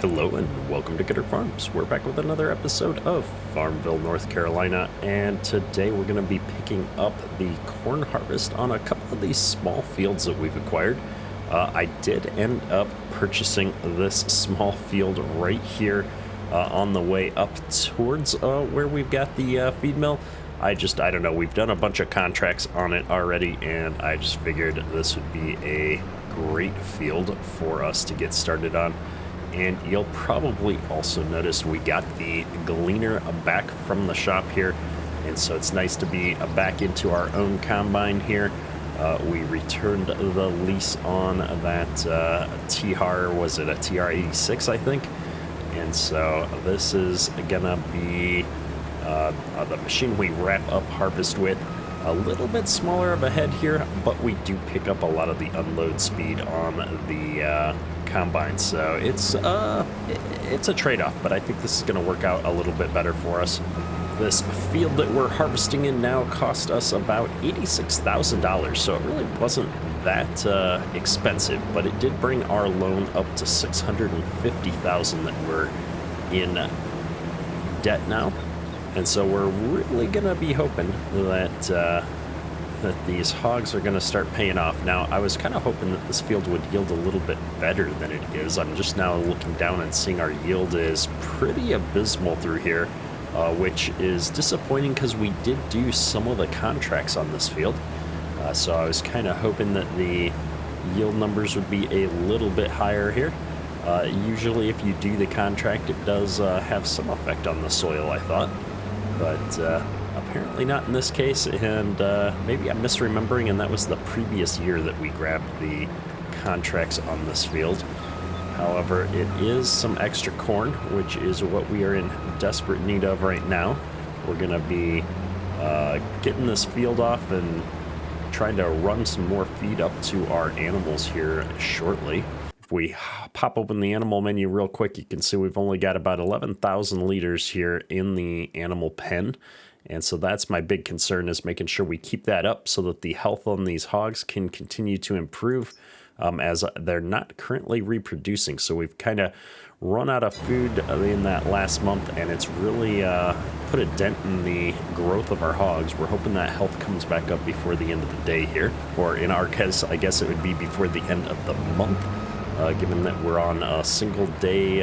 Hello and welcome to Gooder Farms. We're back with another episode of Farmville, North Carolina, and today we're going to be picking up the corn harvest on a couple of these small fields that we've acquired. I did end up purchasing this small field right here on the way up towards where we've got the feed mill. I don't know, we've done a bunch of contracts on it already, and I just figured this would be a great field for us to get started on. And you'll probably also notice we got the gleaner back from the shop here, and so it's nice to be back into our own combine here. We returned the lease on that TR, was it a TR86 I think? And so this is gonna be the machine we wrap up harvest with. A little bit smaller of a head here, but we do pick up a lot of the unload speed on the combine, so it's a trade-off, but I think this is going to work out a little bit better for us. This field that we're harvesting in now cost us about $86,000, so it really wasn't that expensive, but it did bring our loan up to $650,000 that we're in debt now. And so we're really going to be hoping that these hogs are going to start paying off. Now, I was kind of hoping that this field would yield a little bit better than it is. I'm just now looking down and seeing our yield is pretty abysmal through here, which is disappointing because we did do some of the contracts on this field. So I was kind of hoping that the yield numbers would be a little bit higher here. Usually if you do the contract, it does have some effect on the soil, I thought. But apparently not in this case, and maybe I'm misremembering, and that was the previous year that we grabbed the contracts on this field. However, it is some extra corn, which is what we are in desperate need of right now. We're going to be getting this field off and trying to run some more feed up to our animals here shortly. If we pop open the animal menu real quick, you can see we've only got about 11,000 liters here in the animal pen. And so that's my big concern, is making sure we keep that up so that the health on these hogs can continue to improve as they're not currently reproducing. So we've kind of run out of food in that last month, and it's really put a dent in the growth of our hogs. We're hoping that health comes back up before the end of the day here, or in our case, I guess it would be before the end of the month. Given that we're on single day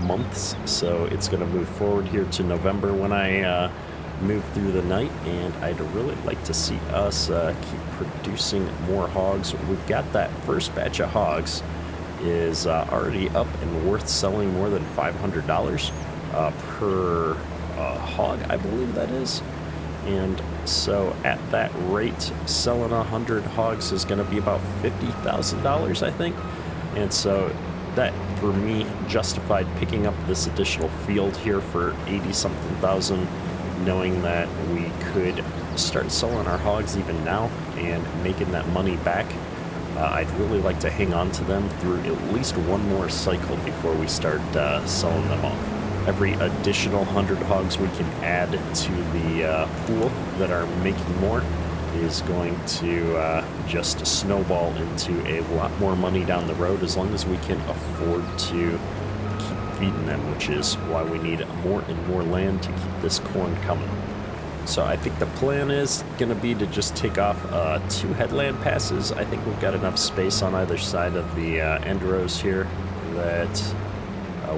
months, so it's going to move forward here to November when I move through the night, and I'd really like to see us keep producing more hogs. We've got that first batch of hogs is already up and worth selling more than $500 per hog, I believe that is. And so at that rate, selling 100 hogs is going to be about $50,000, I think. And so that, for me, justified picking up this additional field here for 80-something thousand, knowing that we could start selling our hogs even now and making that money back. I'd really like to hang on to them through at least one more cycle before we start selling them off. Every additional 100 hogs we can add to the pool that are making more is going to just snowball into a lot more money down the road, as long as we can afford to keep feeding them, which is why we need more and more land to keep this corn coming. So I think the plan is going to be to just take off 2 headland passes. I think we've got enough space on either side of the end rows here that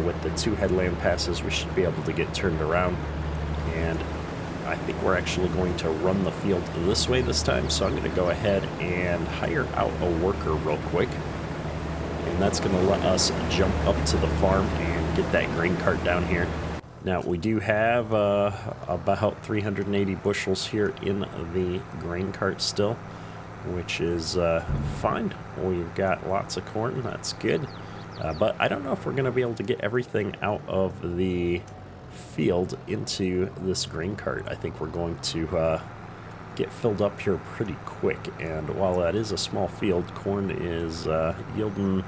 with the 2 headland passes we should be able to get turned around. And I think we're actually going to run the field this way this time, so I'm going to go ahead and hire out a worker real quick, and that's going to let us jump up to the farm and get that grain cart down here. Now, we do have about 380 bushels here in the grain cart still, which is fine. We've got lots of corn, that's good, but I don't know if we're going to be able to get everything out of the field into this grain cart. I think we're going to get filled up here pretty quick, and while that is a small field, corn is yielding,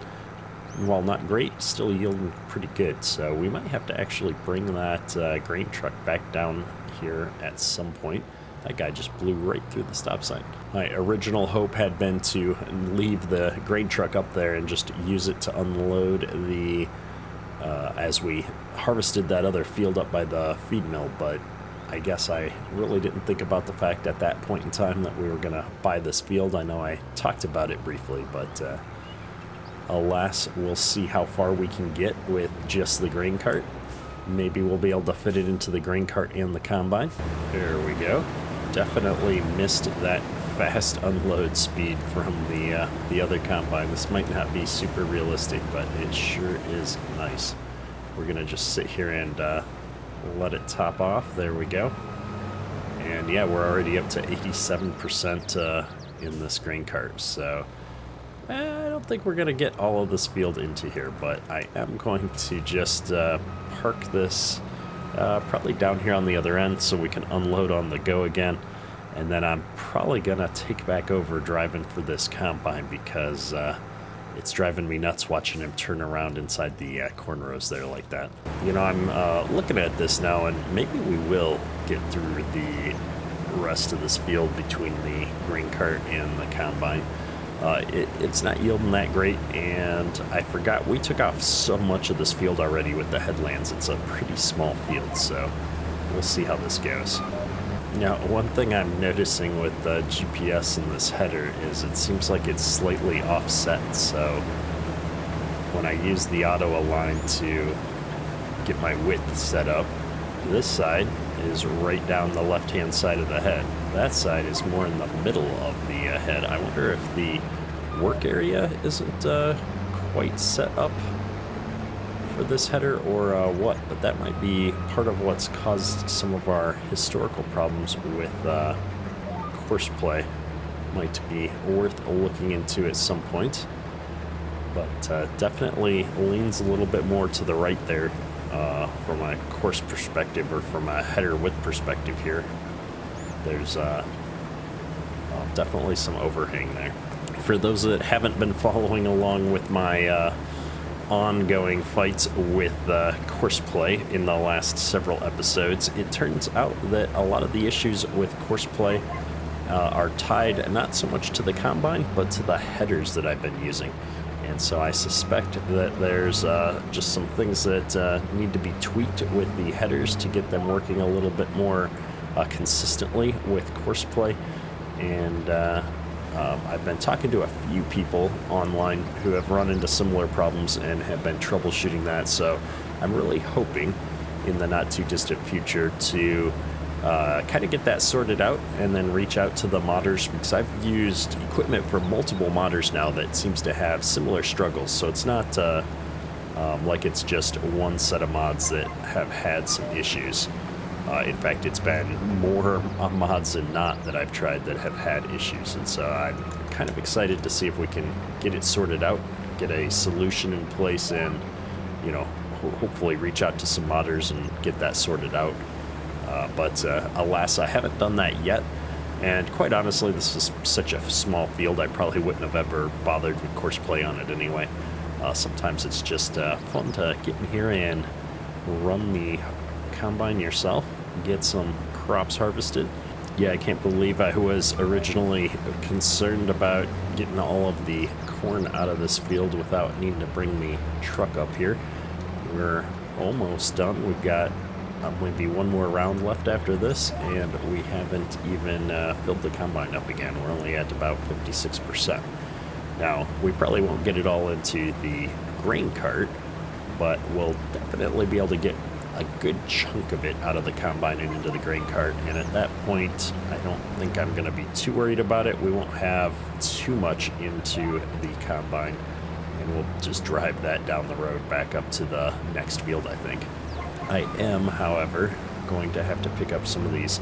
while not great, still yielding pretty good. So we might have to actually bring that grain truck back down here at some point. That guy just blew right through the stop sign. My original hope had been to leave the grain truck up there and just use it to unload the as we harvested that other field up by the feed mill, but I guess I really didn't think about the fact at that point in time that we were going to buy this field. I know I talked about it briefly, but alas, we'll see how far we can get with just the grain cart. Maybe we'll be able to fit it into the grain cart and the combine. There we go. Definitely missed that fast unload speed from the other combine. This might not be super realistic, but it sure is nice. We're gonna just sit here and let it top off. There we go. And yeah, we're already up to 87% in this grain cart, so I don't think we're gonna get all of this field into here, but I am going to just park this probably down here on the other end so we can unload on the go again. And then I'm probably gonna take back over driving for this combine because it's driving me nuts watching him turn around inside the corn rows there like that. You know, I'm looking at this now, and maybe we will get through the rest of this field between the grain cart and the combine. It's not yielding that great, and I forgot we took off so much of this field already with the headlands. It's a pretty small field, so we'll see how this goes. Now, one thing I'm noticing with the GPS in this header is it seems like it's slightly offset, so when I use the auto align to get my width set up, this side is right down the left-hand side of the head. That side is more in the middle of the head. I wonder if the work area isn't quite set up for this header or what, but that might be part of what's caused some of our historical problems with horseplay. Might be worth looking into at some point, but definitely leans a little bit more to the right there from a course perspective or from a header width perspective here. There's definitely some overhang there. For those that haven't been following along with my ongoing fights with courseplay in the last several episodes, it turns out that a lot of the issues with courseplay are tied not so much to the combine, but to the headers that I've been using. And so I suspect that there's just some things that need to be tweaked with the headers to get them working a little bit more consistently with courseplay. And I've been talking to a few people online who have run into similar problems and have been troubleshooting that, so I'm really hoping in the not too distant future to kind of get that sorted out and then reach out to the modders, because I've used equipment for multiple modders now that seems to have similar struggles, so it's not like it's just one set of mods that have had some issues. In fact, it's been more mods than not that I've tried that have had issues, and so I'm kind of excited to see if we can get it sorted out, get a solution in place, and, you know, hopefully reach out to some modders and get that sorted out. But alas, I haven't done that yet, and quite honestly, this is such a small field, I probably wouldn't have ever bothered with courseplay on it anyway. Sometimes it's just fun to get in here and run the combine yourself, get some crops harvested. Yeah, I can't believe I was originally concerned about getting all of the corn out of this field without needing to bring the truck up here. We're almost done. We've got maybe one more round left after this, and we haven't even filled the combine up again. We're only at about 56%. Now, we probably won't get it all into the grain cart, but we'll definitely be able to get a good chunk of it out of the combine and into the grain cart, and at that point I don't think I'm going to be too worried about it. We won't have too much into the combine, and we'll just drive that down the road back up to the next field, I think. I am, however, going to have to pick up some of these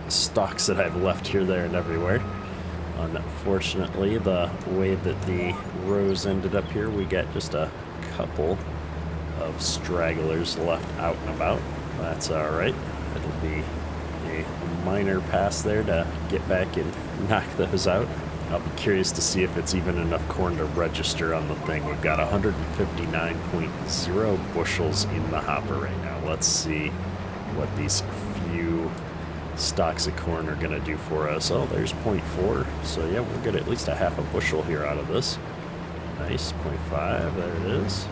stalks that I've left here, there, and everywhere. Unfortunately, the way that the rows ended up here, we got just a couple of stragglers left out and about. That's alright. It'll be a minor pass there to get back and knock those out. I'll be curious to see if it's even enough corn to register on the thing. We've got 159.0 bushels in the hopper right now. Let's see what these few stalks of corn are going to do for us. Oh, there's 0.4. So yeah, we'll get at least a half a bushel here out of this. Nice, 0.5. There it is.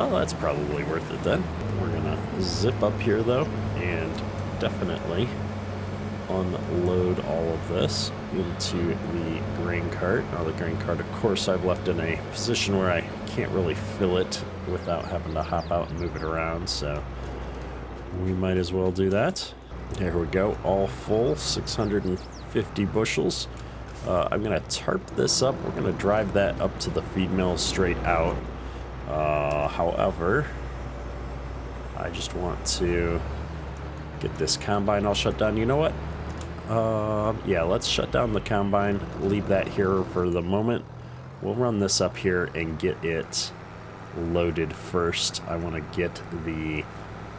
Well, that's probably worth it then. We're gonna zip up here though and definitely unload all of this into the grain cart. Now the grain cart, of course, I've left in a position where I can't really fill it without having to hop out and move it around, so we might as well do that. There we go, all full, 650 bushels. I'm gonna tarp this up. We're gonna drive that up to the feed mill straight out. However, I just want to get this combine all shut down. You know what? Yeah, let's shut down the combine, leave that here for the moment. We'll run this up here and get it loaded first. I want to get the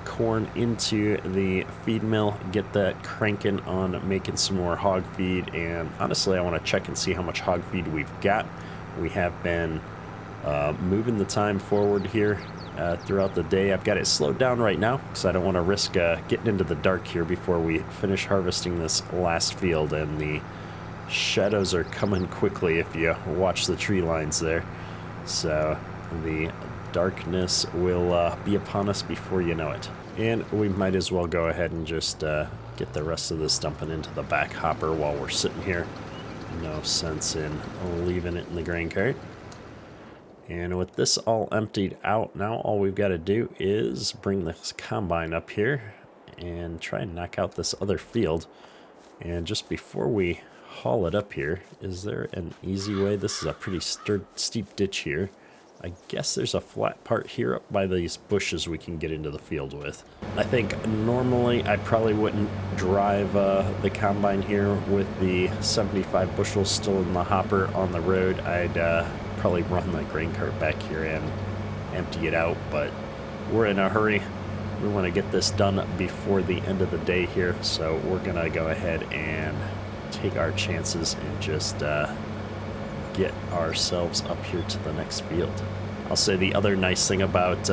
corn into the feed mill, get that cranking on making some more hog feed, and honestly I want to check and see how much hog feed we've got. We have been moving the time forward here throughout the day. I've got it slowed down right now because I don't want to risk getting into the dark here before we finish harvesting this last field, and the shadows are coming quickly if you watch the tree lines there. So the darkness will be upon us before you know it. And we might as well go ahead and just get the rest of this dumping into the back hopper while we're sitting here. No sense in leaving it in the grain cart. And with this all emptied out, now all we've got to do is bring this combine up here and try and knock out this other field. And just before we haul it up here, is there an easy way? This is a pretty steep ditch here. I guess there's a flat part here up by these bushes we can get into the field with. I think normally I probably wouldn't drive the combine here with the 75 bushels still in the hopper on the road. I'd probably run the grain cart back here and empty it out, but we're in a hurry. We want to get this done before the end of the day here, so we're gonna go ahead and take our chances and just get ourselves up here to the next field. I'll say the other nice thing about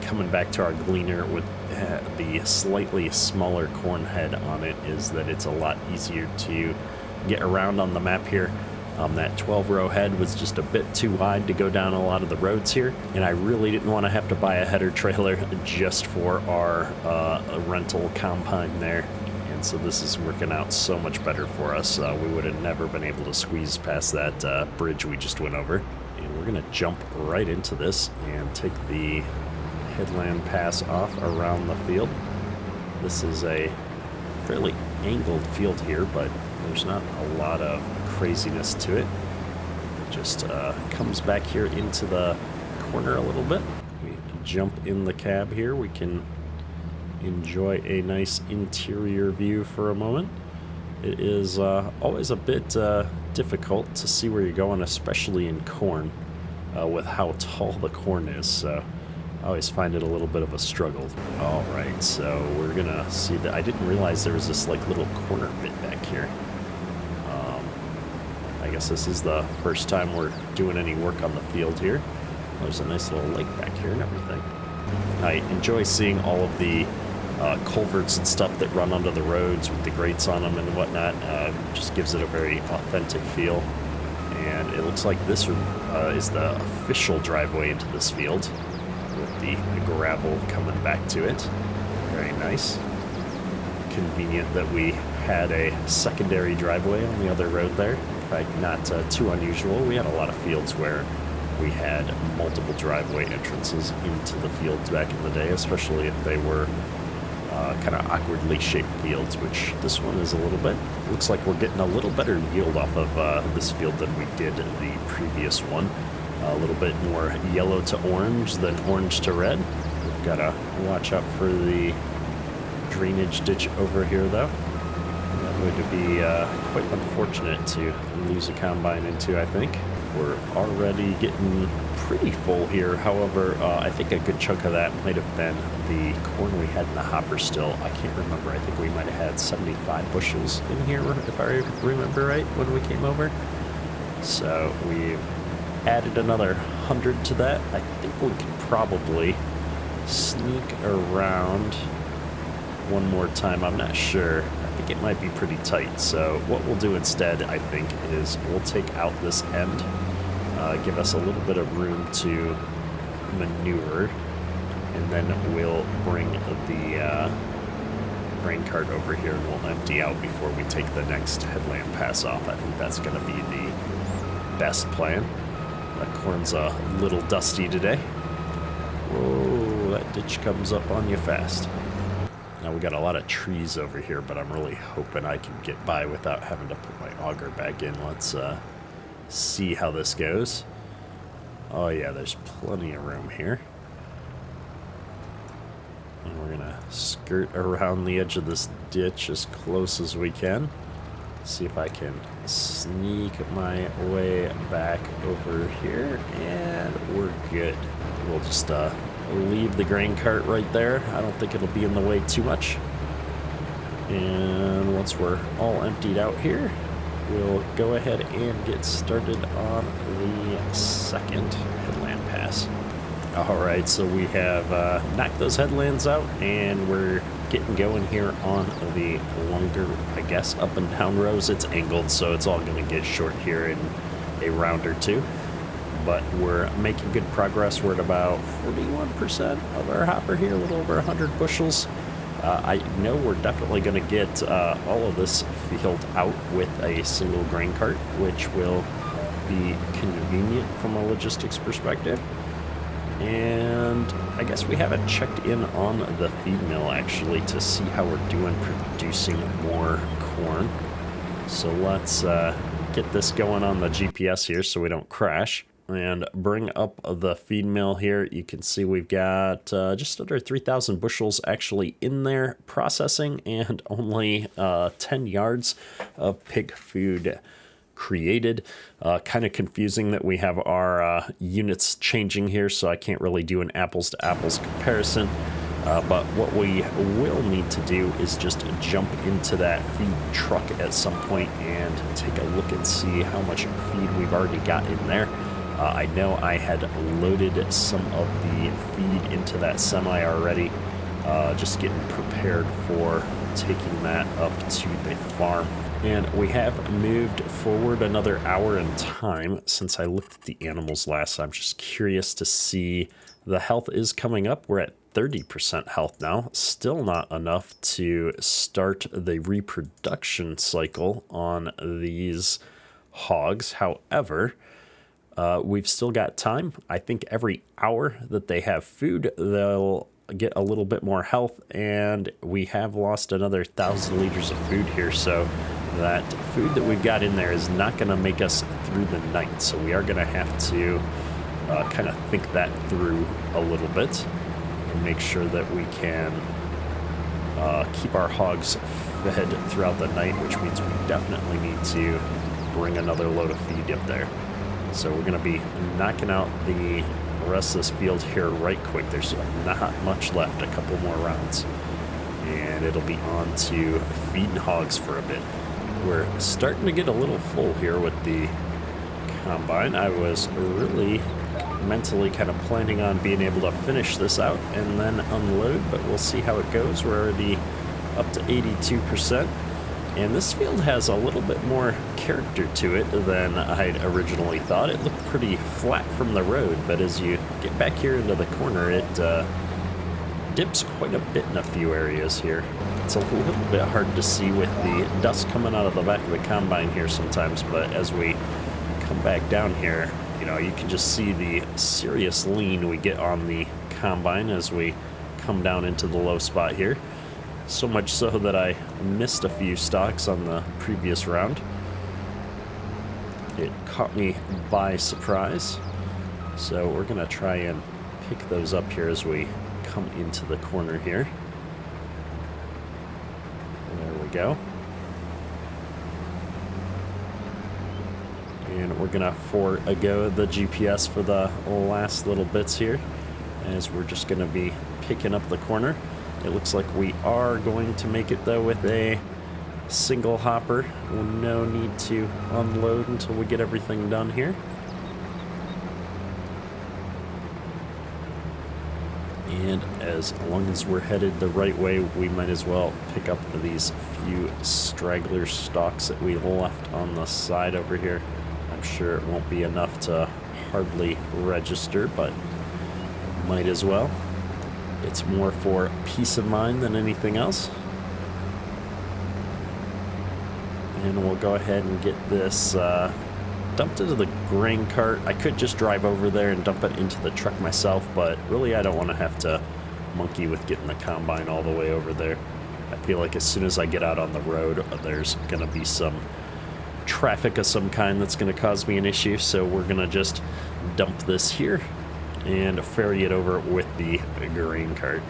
coming back to our gleaner with the slightly smaller corn head on it is that it's a lot easier to get around on the map here. That 12-row head was just a bit too wide to go down a lot of the roads here, and I really didn't want to have to buy a header trailer just for our rental combine there. And so this is working out so much better for us. We would have never been able to squeeze past that bridge we just went over. And we're going to jump right into this and take the headland pass off around the field. This is a fairly angled field here, but there's not a lot of craziness to it. It just comes back here into the corner a little bit. We jump in the cab here. We can enjoy a nice interior view for a moment. It is always a bit difficult to see where you're going, especially in corn, with how tall the corn is, so I always find it a little bit of a struggle. All right, so we're gonna see that. I didn't realize there was this like little corner bit back here. I guess this is the first time we're doing any work on the field here. There's a nice little lake back here and everything. I enjoy seeing all of the culverts and stuff that run under the roads with the grates on them and whatnot. Just gives it a very authentic feel. And it looks like this is the official driveway into this field with the gravel coming back to it. Very nice. Convenient that we had a secondary driveway on the other road there. In fact, not too unusual. We had a lot of fields where we had multiple driveway entrances into the fields back in the day, especially if they were kind of awkwardly shaped fields, which this one is a little bit. Looks like we're getting a little better yield off of this field than we did the previous one. A little bit more yellow to orange than orange to red. We've got to watch out for the drainage ditch over here, though. That would be quite unfortunate to lose a combine into, I think. We're already getting pretty full here. However, I think a good chunk of that might have been the corn we had in the hopper still. I can't remember. I think we might have had 75 bushels in here, if I remember right, when we came over. So we've added another 100 to that. I think we could probably sneak around one more time. I'm not sure. I think it might be pretty tight. So what we'll do instead, I think, is we'll take out this end, give us a little bit of room to manure, and then we'll bring the grain cart over here and we'll empty out before we take the next headland pass off. I think that's going to be the best plan. The corn's a little dusty today. Whoa, that ditch comes up on you fast. Now we got a lot of trees over here, but I'm really hoping I can get by without having to put my auger back in. Let's see how this goes. Oh yeah, there's plenty of room here. And we're gonna skirt around the edge of this ditch as close as we can. See if I can sneak my way back over here, and we're good. We'll just leave the grain cart right there. I don't think it'll be in the way too much. And once we're all emptied out here, we'll go ahead and get started on the second headland pass. Alright, so we have knocked those headlands out, and we're getting going here on the longer, I guess, up and down rows. It's angled, so it's all going to get short here in a round or two. But we're making good progress. We're at about 41% of our hopper here, a little over 100 bushels. I know we're definitely going to get all of this field out with a single grain cart, which will be convenient from a logistics perspective. And I guess we haven't checked in on the feed mill actually to see how we're doing producing more corn. So let's get this going on the GPS here so we don't crash. And bring up the feed mill here. You can see we've got just under 3,000 bushels actually in there processing, and only 10 yards of pig food created. Kind of confusing that we have our units changing here, so I can't really do an apples to apples comparison. But what we will need to do is just jump into that feed truck at some point and take a look and see how much feed we've already got in there. I know I had loaded some of the feed into that semi already, just getting prepared for taking that up to the farm. And we have moved forward another hour in time since I looked at the animals last. I'm just curious to see, the health is coming up. We're at 30% health now. Still not enough to start the reproduction cycle on these hogs. However, we've still got time. I think every hour that they have food, they'll get a little bit more health, and we have lost another 1,000 liters of food here, so that food that we've got in there is not going to make us through the night. So we are going to have to kind of think that through a little bit and make sure that we can keep our hogs fed throughout the night, which means we definitely need to bring another load of feed up there. So we're going to be knocking out the rest of this field here right quick. There's not much left, a couple more rounds, and it'll be on to feeding hogs for a bit. We're starting to get a little full here with the combine. I was really mentally kind of planning on being able to finish this out and then unload, but we'll see how it goes. We're already up to 82%. And this field has a little bit more character to it than I'd originally thought. It looked pretty flat from the road, but as you get back here into the corner, it dips quite a bit in a few areas here. It's a little bit hard to see with the dust coming out of the back of the combine here sometimes, but as we come back down here, you know, you can just see the serious lean we get on the combine as we come down into the low spot here. So much so that I missed a few stalks on the previous round. It caught me by surprise. So we're going to try and pick those up here as we come into the corner here. There we go. And we're going to forego the GPS for the last little bits here, as we're just going to be picking up the corner. It looks like we are going to make it, though, with a single hopper. No need to unload until we get everything done here. And as long as we're headed the right way, we might as well pick up these few straggler stalks that we left on the side over here. I'm sure it won't be enough to hardly register, but Might as well. It's more for peace of mind than anything else. And we'll go ahead and get this dumped into the grain cart. I could just drive over there and dump it into the truck myself, but really I don't want to have to monkey with getting the combine all the way over there. I feel like as soon as I get out on the road, there's going to be some traffic of some kind that's going to cause me an issue, so we're going to just dump this here and ferry it over with the grain cart.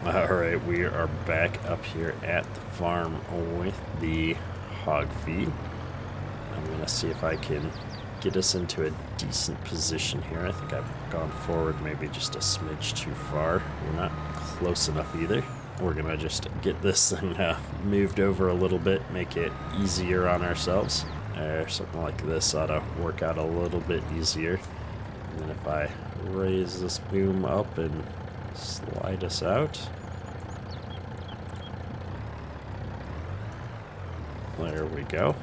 Alright, we are back up here at the farm with the hog feed. I'm going to see if I can get us into a decent position here. I think I've gone forward maybe just a smidge too far. We're not close enough either. We're going to just get this thing moved over a little bit, make it easier on ourselves. Something like this ought to work out a little bit easier. And then if I raise this boom up and slide us out. There we go.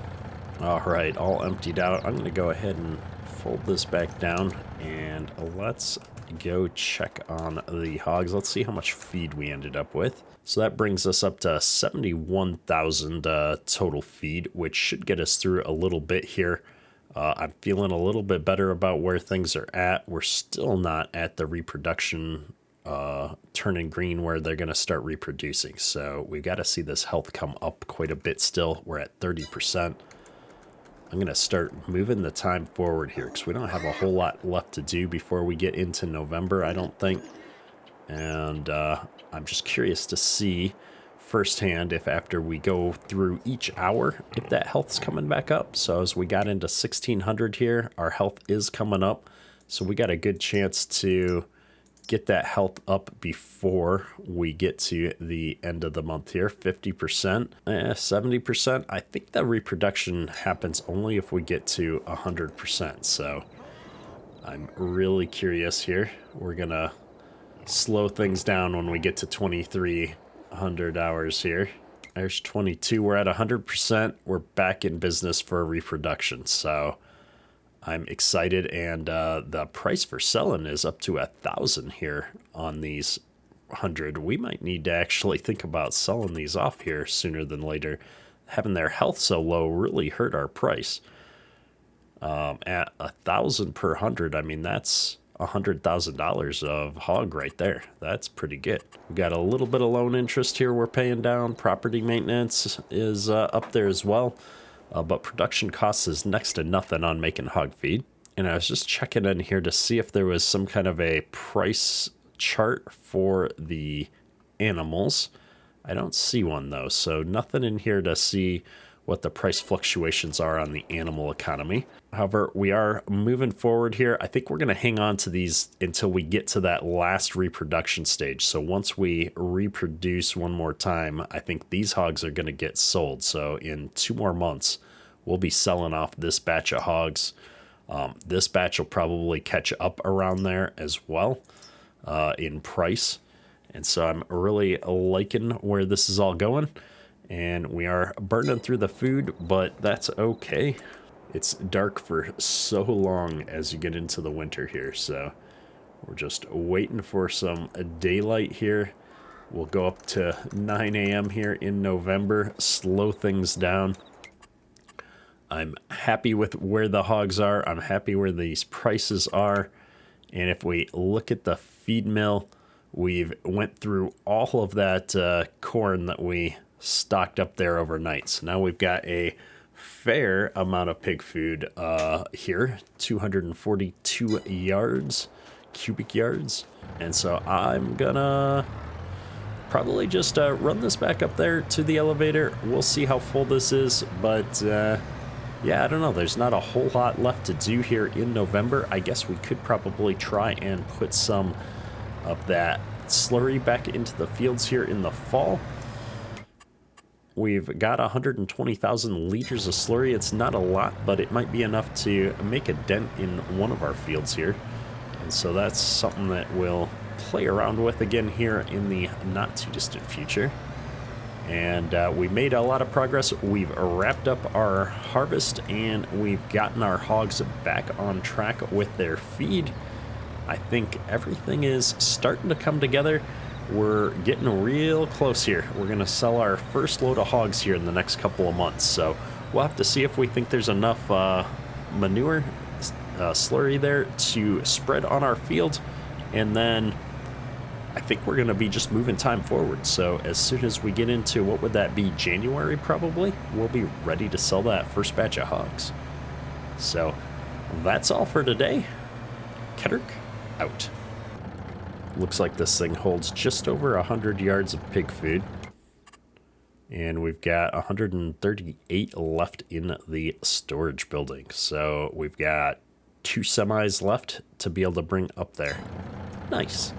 Alright, all emptied out. I'm going to go ahead and fold this back down and let's go check on the hogs. Let's see how much feed we ended up with. So that brings us up to 71,000 total feed, which should get us through a little bit here. I'm feeling a little bit better about where things are at. We're still not at the reproduction turning green where they're going to start reproducing. So we've got to see this health come up quite a bit still. We're at 30%. I'm going to start moving the time forward here because we don't have a whole lot left to do before we get into November, I don't think. And I'm just curious to see firsthand if after we go through each hour, if that health's coming back up. So as we got into 1600 here, our health is coming up. So we got a good chance to get that health up before we get to the end of the month here. 50%, 70%. I think the reproduction happens only if we get to 100%. So I'm really curious here. We're going to slow things down when we get to 2300 hours here. There's 22. We're at 100%. We're back in business for reproduction. So I'm excited, and the price for selling is up to 1,000 here on these 100. We might need to actually think about selling these off here sooner than later. Having their health so low really hurt our price. At 1,000 per 100, I mean that's $100,000 of hog right there. That's pretty good. We got a little bit of loan interest here we're paying down. Property maintenance is up there as well. But production costs is next to nothing on making hog feed. And I was just checking in here to see if there was some kind of a price chart for the animals. I don't see one though, so nothing in here to see what the price fluctuations are on the animal economy. However, we are moving forward here. I think we're going to hang on to these until we get to that last reproduction stage. So once we reproduce one more time, I think these hogs are going to get sold. So in 2 more months, we'll be selling off this batch of hogs. This batch will probably catch up around there as well in price. And so I'm really liking where this is all going. And we are burning through the food, but that's okay. It's dark for so long as you get into the winter here, so we're just waiting for some daylight here. We'll go up to 9 a.m. here in November, slow things down. I'm happy with where the hogs are. I'm happy where these prices are. And if we look at the feed mill, we've went through all of that corn that we stocked up there overnight. So now we've got a fair amount of pig food here, 242 cubic yards. And so I'm gonna probably just run this back up there to the elevator. We'll see how full this is, but yeah, I don't know. There's not a whole lot left to do here in November. I guess we could probably try and put some of that slurry back into the fields here in the fall. We've got 120,000 liters of slurry. It's not a lot, but it might be enough to make a dent in one of our fields here. And so that's something that we'll play around with again here in the not too distant future. And we made a lot of progress. We've wrapped up our harvest and we've gotten our hogs back on track with their feed. I think everything is starting to come together. We're getting real close here. We're going to sell our first load of hogs here in the next couple of months. So we'll have to see if we think there's enough manure, slurry there to spread on our field. And then I think we're going to be just moving time forward. So as soon as we get into, what would that be, January probably, we'll be ready to sell that first batch of hogs. So that's all for today. Kedrick out. Looks like this thing holds just over 100 yards of pig food. And we've got 138 left in the storage building. So we've got 2 semis left to be able to bring up there. Nice.